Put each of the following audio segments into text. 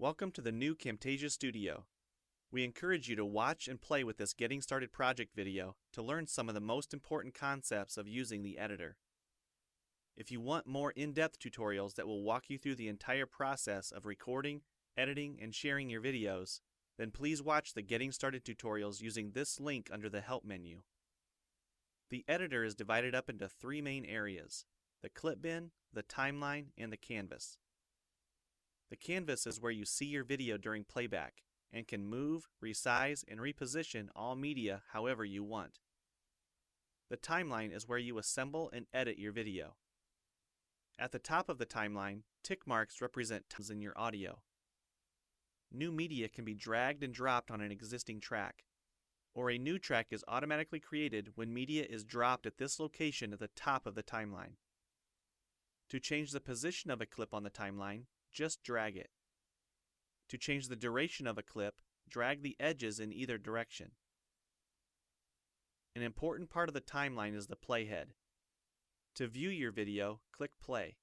Welcome to the new Camtasia Studio. We encourage you to watch and play with this Getting Started project video to learn some of the most important concepts of using the editor. If you want more in-depth tutorials that will walk you through the entire process of recording, editing, and sharing your videos, then please watch the Getting Started tutorials using this link under the Help menu. The editor is divided up into three main areas: the clip bin, the timeline, and the canvas. The canvas is where you see your video during playback and can move, resize, and reposition all media however you want. The timeline is where you assemble and edit your video. At the top of the timeline, tick marks represent times in your audio. New media can be dragged and dropped on an existing track, or a new track is automatically created when media is dropped at this location at the top of the timeline. To change the position of a clip on the timeline, just drag it. To change the duration of a clip, drag the edges in either direction. An important part of the timeline is the playhead. To view your video, click play.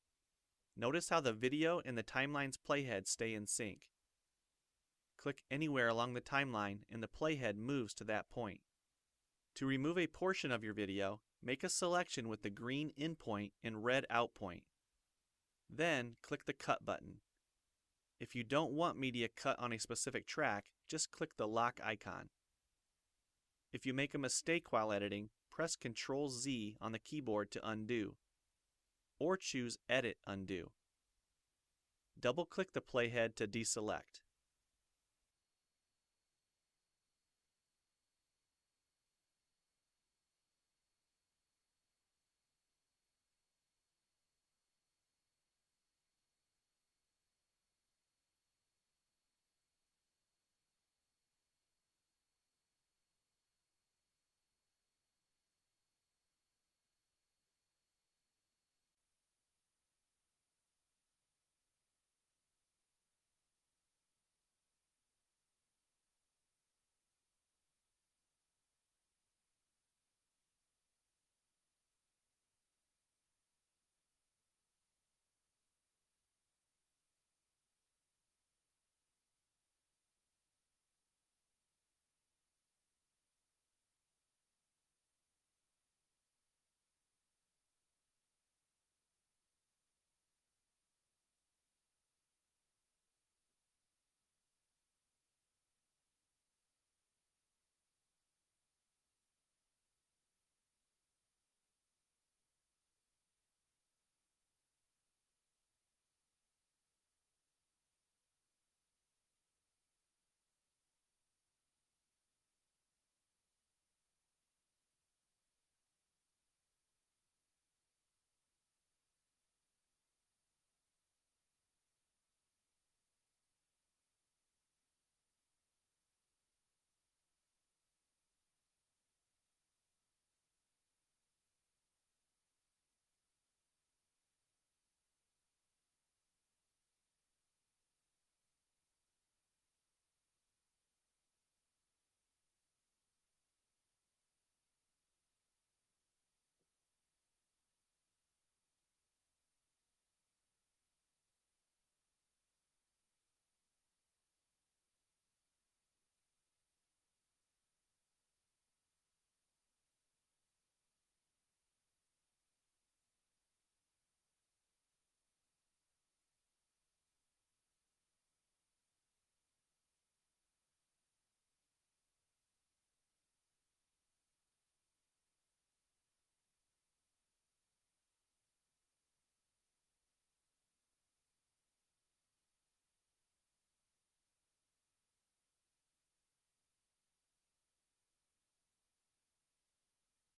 Notice how the video and the timeline's playhead stay in sync. Click anywhere along the timeline and the playhead moves to that point. To remove a portion of your video, make a selection with the green in point and red out point. Then click the Cut button. If you don't want media cut on a specific track, just click the lock icon. If you make a mistake while editing, press Ctrl-Z on the keyboard to undo, or choose Edit Undo. Double-click the playhead to deselect.